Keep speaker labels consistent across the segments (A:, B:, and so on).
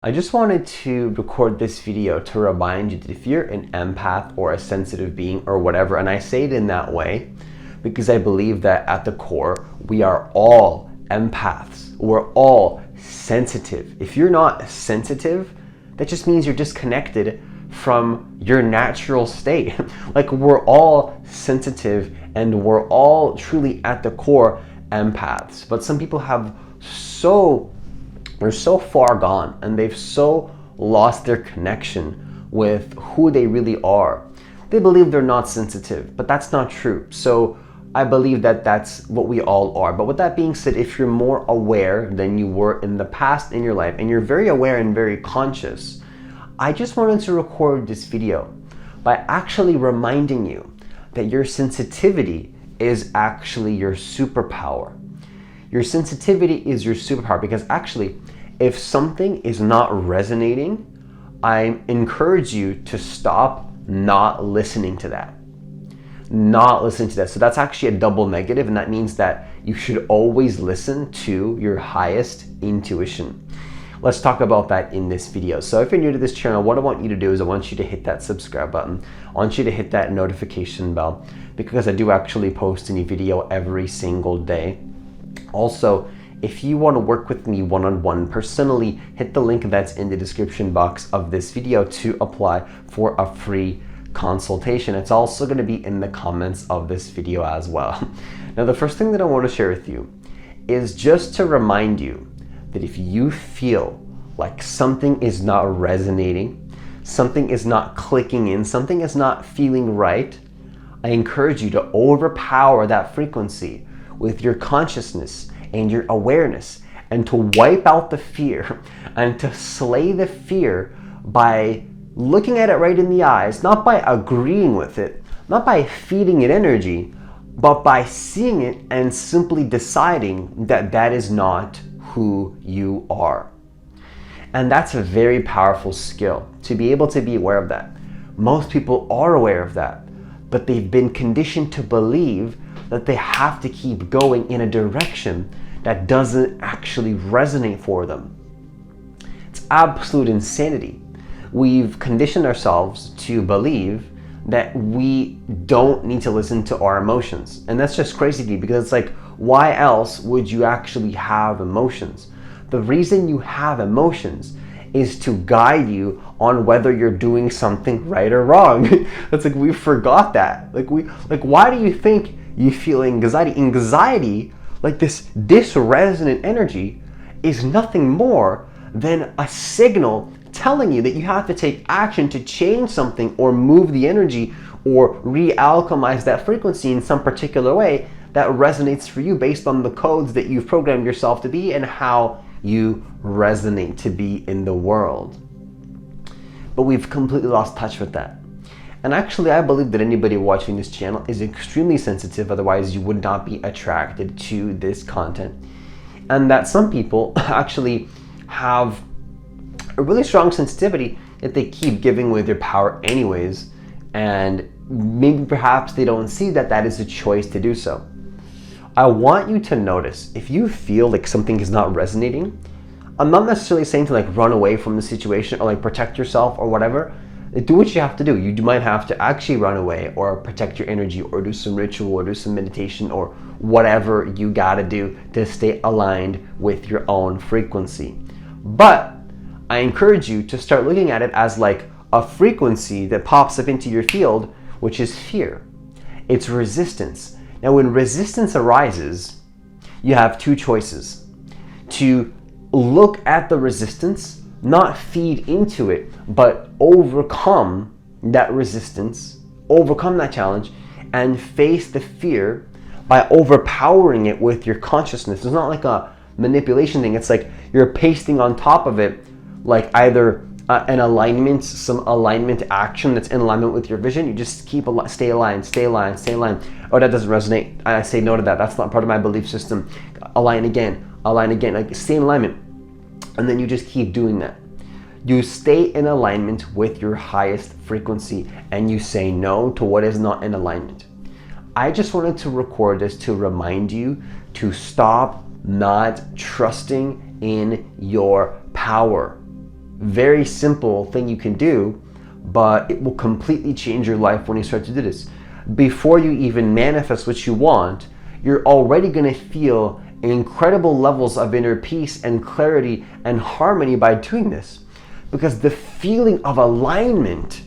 A: I just wanted to record this video to remind you that if you're an empath or a sensitive being or whatever, and I say it in that way because I believe that at the core, we are all empaths. We're all sensitive. If you're not sensitive, that just means you're disconnected from your natural state. Like, we're all sensitive and we're all truly at the core empaths. But some people they're so far gone and they've so lost their connection with who they really are. They believe they're not sensitive, but that's not true. So I believe that that's what we all are. But with that being said, if you're more aware than you were in the past in your life, and you're very aware and very conscious, I just wanted to record this video by actually reminding you that your sensitivity is actually your superpower. Your sensitivity is your superpower, because actually, if something is not resonating, I encourage you to stop not listening to that. Not listening to that. So that's actually a double negative, and that means that you should always listen to your highest intuition. Let's talk about that in this video. So if you're new to this channel, what I want you to do is I want you to hit that subscribe button. I want you to hit that notification bell, because I do actually post a new video every single day. Also, if you want to work with me one-on-one personally, hit the link that's in the description box of this video to apply for a free consultation. It's also going to be in the comments of this video as well. Now, the first thing that I want to share with you is just to remind you that if you feel like something is not resonating, something is not clicking in, something is not feeling right, I encourage you to overpower that frequency with your consciousness and your awareness, and to wipe out the fear and to slay the fear by looking at it right in the eyes, not by agreeing with it, not by feeding it energy, but by seeing it and simply deciding that that is not who you are. And that's a very powerful skill, to be able to be aware of that. Most people are aware of that, but they've been conditioned to believe that they have to keep going in a direction that doesn't actually resonate for them. It's absolute insanity. We've conditioned ourselves to believe that we don't need to listen to our emotions. And that's just crazy to me, because it's like, why else would you actually have emotions? The reason you have emotions is to guide you on whether you're doing something right or wrong. It's like, we forgot that. Like, why do you think you feel anxiety? Anxiety, like this disresonant energy, is nothing more than a signal telling you that you have to take action to change something or move the energy or re-alchemize that frequency in some particular way that resonates for you based on the codes that you've programmed yourself to be and how you resonate to be in the world. But we've completely lost touch with that. And actually, I believe that anybody watching this channel is extremely sensitive, otherwise you would not be attracted to this content. And that some people actually have a really strong sensitivity that they keep giving away their power anyways, and maybe perhaps they don't see that that is a choice to do so. I want you to notice, if you feel like something is not resonating, I'm not necessarily saying to like run away from the situation or like protect yourself or whatever. Do what you have to do. You might have to actually run away or protect your energy or do some ritual or do some meditation or whatever you gotta do to stay aligned with your own frequency. But I encourage you to start looking at it as like a frequency that pops up into your field, which is fear. It's resistance. Now, when resistance arises, you have two choices: to look at the resistance, not feed into it, but overcome that resistance, overcome that challenge, and face the fear by overpowering it with your consciousness. It's not like a manipulation thing. It's like you're pasting on top of it, like either an alignment, some alignment action that's in alignment with your vision. You just stay aligned, stay aligned, stay aligned. Oh, that doesn't resonate. I say no to that. That's not part of my belief system. Align again, like stay in alignment. And then you just keep doing that. You stay in alignment with your highest frequency and you say no to what is not in alignment. I just wanted to record this to remind you to stop not trusting in your power. very simple thing you can do, but it will completely change your life when you start to do this. Before you even manifest what you want, you're already going to feel incredible levels of inner peace and clarity and harmony by doing this. Because the feeling of alignment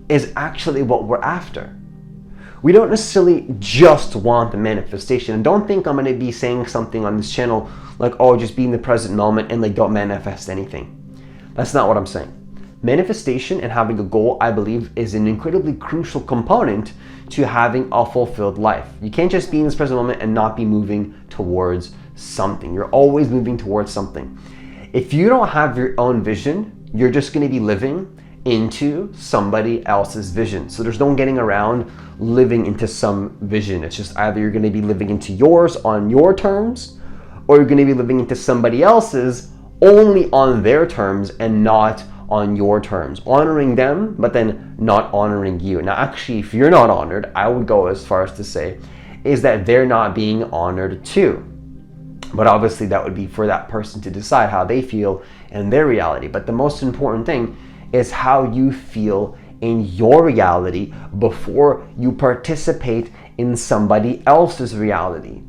A: is actually what we're after. We don't necessarily just want the manifestation. And don't think I'm going to be saying something on this channel like, oh, just be in the present moment and like don't manifest anything. That's not what I'm saying. Manifestation and having a goal, I believe, is an incredibly crucial component to having a fulfilled life. You can't just be in this present moment and not be moving towards something. You're always moving towards something. If you don't have your own vision, you're just going to be living into somebody else's vision. So there's no getting around living into some vision. It's just either you're going to be living into yours on your terms, or you're going to be living into somebody else's only on their terms and not on your terms. Honoring them, but then not honoring you. Now, actually, if you're not honored, I would go as far as to say, is that they're not being honored too. But obviously that would be for that person to decide how they feel in their reality. But the most important thing is how you feel in your reality before you participate in somebody else's reality.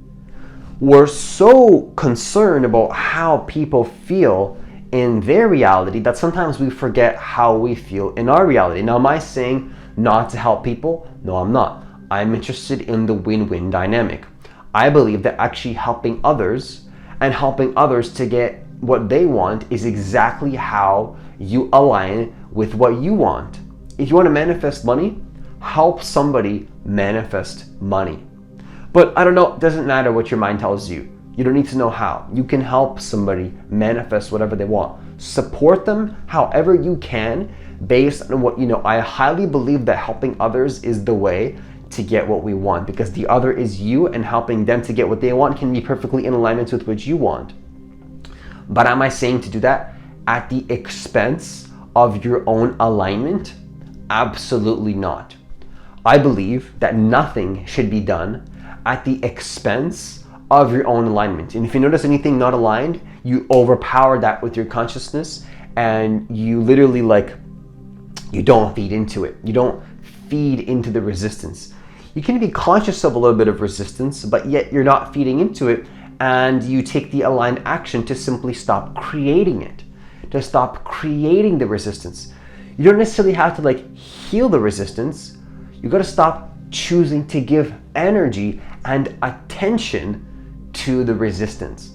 A: We're so concerned about how people feel in their reality that sometimes we forget how we feel in our reality. Now, am I saying not to help people? No, I'm not. I'm interested in the win-win dynamic. I believe that actually helping others and helping others to get what they want is exactly how you align with what you want. If you want to manifest money, help somebody manifest money. But I don't know, it doesn't matter what your mind tells you. You don't need to know how. You can help somebody manifest whatever they want. Support them however you can based on what you know. I highly believe that helping others is the way to get what we want, because the other is you, and helping them to get what they want can be perfectly in alignment with what you want. But am I saying to do that at the expense of your own alignment? Absolutely not. I believe that nothing should be done at the expense of your own alignment. And if you notice anything not aligned, you overpower that with your consciousness, and you literally you don't feed into it. You don't feed into the resistance. You can be conscious of a little bit of resistance, but yet you're not feeding into it, and you take the aligned action to simply stop creating it, to stop creating the resistance. You don't necessarily have to heal the resistance. You got to stop choosing to give energy and attention to the resistance.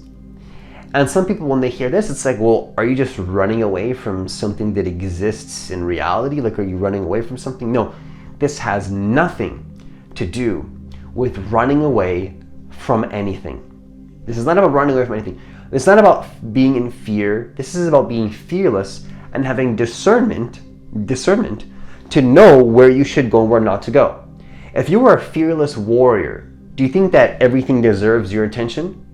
A: And some people, when they hear this, it's like, well, are you just running away from something that exists in reality? Are you running away from something? No, this has nothing to do with running away from anything. This is not about running away from anything. It's not about being in fear. This is about being fearless and having discernment to know where you should go and where not to go. If you were a fearless warrior, do you think that everything deserves your attention?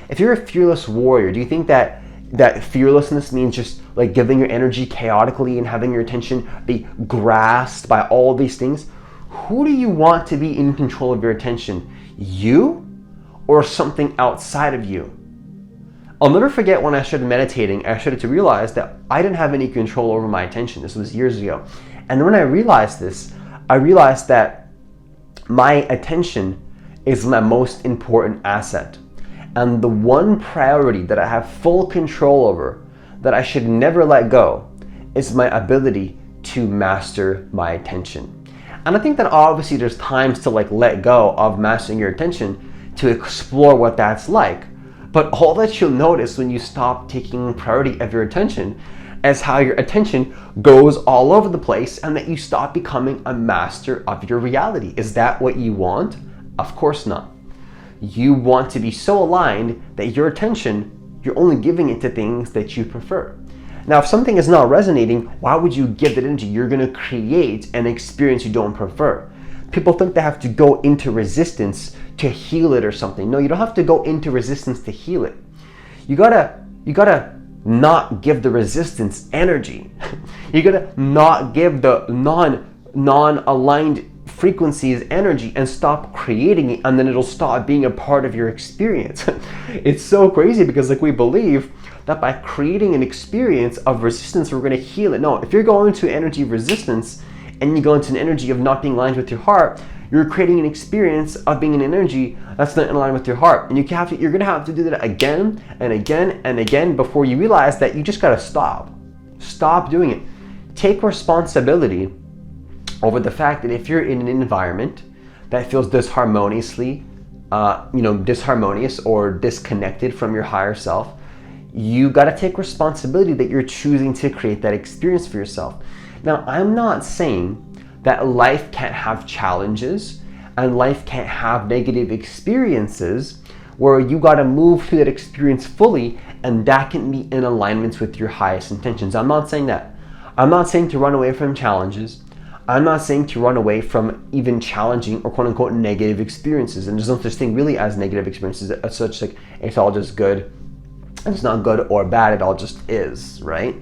A: If you're a fearless warrior, do you think that fearlessness means just giving your energy chaotically and having your attention be grasped by all these things? Who do you want to be in control of your attention? You or something outside of you? I'll never forget when I started meditating, I started to realize that I didn't have any control over my attention. This was years ago. And when I realized this, I realized that my attention is my most important asset. And the one priority that I have full control over, that I should never let go, is my ability to master my attention. And I think that obviously there's times to let go of mastering your attention to explore what that's like. But all that you'll notice when you stop taking priority of your attention is how your attention goes all over the place, and that you stop becoming a master of your reality. Is that what you want? Of course not. You want to be so aligned that your attention, you're only giving it to things that you prefer. Now, if something is not resonating, why would you give that energy? You're going to create an experience you don't prefer. People think they have to go into resistance to heal it or something. No, you don't have to go into resistance to heal it. You gotta not give the resistance energy. You gotta not give the non-aligned frequencies energy and stop creating it, and then it'll stop being a part of your experience. It's so crazy because we believe that by creating an experience of resistance, we're going to heal it. No, if you're going to energy of resistance and you go into an energy of not being aligned with your heart, you're creating an experience of being an energy that's not in line with your heart. And you're going to have to do that again and again and again before you realize that you just got to stop. Stop doing it. Take responsibility over the fact that if you're in an environment that feels disharmonious or disconnected from your higher self, you got to take responsibility that you're choosing to create that experience for yourself. Now, I'm not saying that life can't have challenges and life can't have negative experiences where you got to move through that experience fully, and that can be in alignment with your highest intentions. I'm not saying that. I'm not saying to run away from challenges. I'm not saying to run away from even challenging or quote unquote negative experiences. And there's no such thing really as negative experiences as such, like it's all just good. And it's not good or bad, it all just is, right?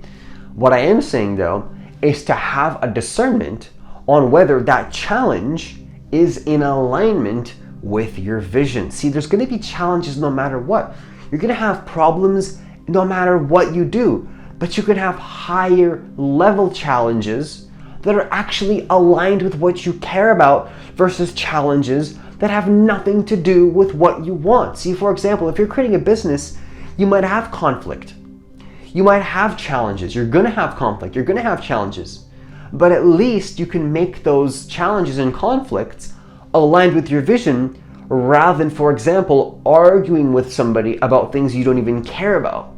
A: What I am saying though is to have a discernment on whether that challenge is in alignment with your vision. See, there's going to be challenges no matter what. You're going to have problems no matter what you do, but you can have higher level challenges that are actually aligned with what you care about versus challenges that have nothing to do with what you want. See, for example, if you're creating a business, you might have conflict. You might have challenges. You're going to have conflict. You're going to have challenges. But at least you can make those challenges and conflicts aligned with your vision rather than, for example, arguing with somebody about things you don't even care about.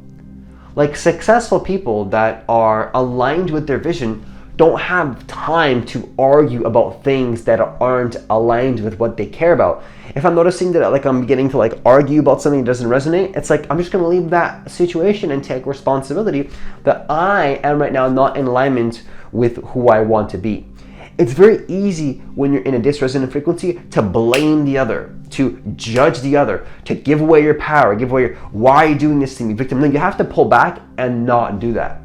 A: Like successful people that are aligned with their vision don't have time to argue about things that aren't aligned with what they care about. If I'm noticing that I'm beginning to argue about something that doesn't resonate, it's I'm just gonna leave that situation and take responsibility that I am right now not in alignment with who I want to be. It's very easy when you're in a dysresonant frequency to blame the other, to judge the other, to give away your power, give away your, why are you doing this to me, victim. No, you have to pull back and not do that.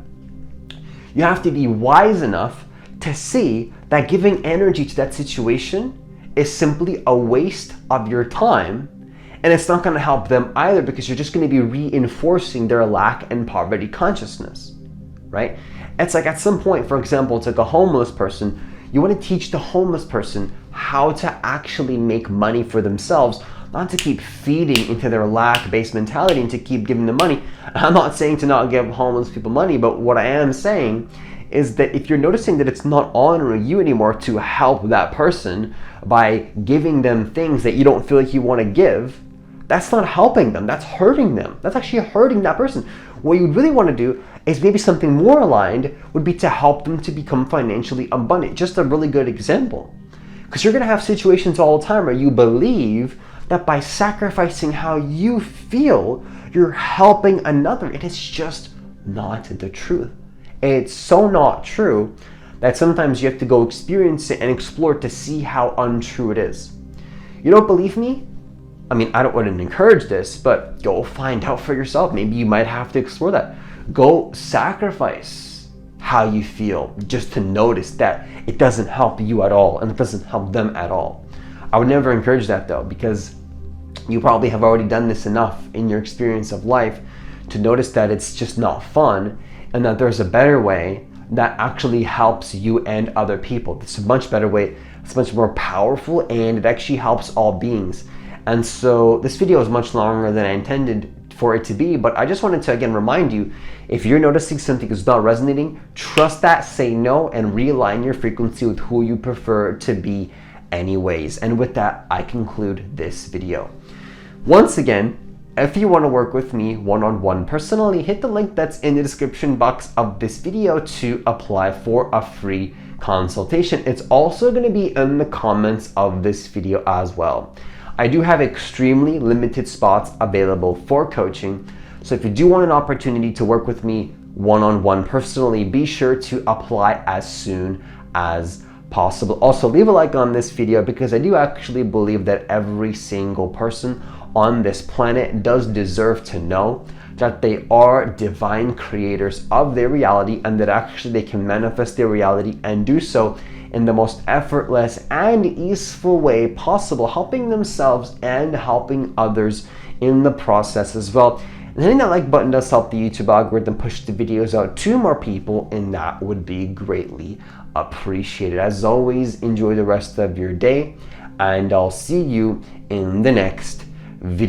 A: You have to be wise enough to see that giving energy to that situation is simply a waste of your time, and it's not going to help them either because you're just going to be reinforcing their lack and poverty consciousness, right? It's at some point, for example, it's a homeless person. You want to teach the homeless person how to actually make money for themselves, not to keep feeding into their lack-based mentality and to keep giving them money. I'm not saying to not give homeless people money, but what I am saying is that if you're noticing that it's not honoring you anymore to help that person by giving them things that you don't feel like you want to give, that's not helping them, that's hurting them. That's actually hurting that person. What you really want to do is maybe something more aligned would be to help them to become financially abundant. Just a really good example. Because you're going to have situations all the time where you believe that by sacrificing how you feel, you're helping another. It is just not the truth. It's so not true that sometimes you have to go experience it and explore to see how untrue it is. You don't believe me? I mean, I don't want to encourage this, but go find out for yourself. Maybe you might have to explore that. Go sacrifice how you feel just to notice that it doesn't help you at all and it doesn't help them at all. I would never encourage that though, because you probably have already done this enough in your experience of life to notice that it's just not fun and that there's a better way that actually helps you and other people. It's a much better way, it's much more powerful, and it actually helps all beings. And so this video is much longer than I intended for it to be, but I just wanted to again remind you, if you're noticing something is not resonating, trust that, say no, and realign your frequency with who you prefer to be anyways. And with that, I conclude this video. Once again, if you want to work with me one-on-one personally, hit the link that's in the description box of this video to apply for a free consultation. It's also going to be in the comments of this video as well. I do have extremely limited spots available for coaching, so if you do want an opportunity to work with me one-on-one personally, be sure to apply as soon as possible. Also, leave a like on this video because I do actually believe that every single person on this planet does deserve to know that they are divine creators of their reality and that actually they can manifest their reality and do so in the most effortless and easeful way possible, helping themselves and helping others in the process as well. And hitting that like button does help the YouTube algorithm push the videos out to more people, and that would be greatly appreciated. As always, enjoy the rest of your day, and I'll see you in the next video.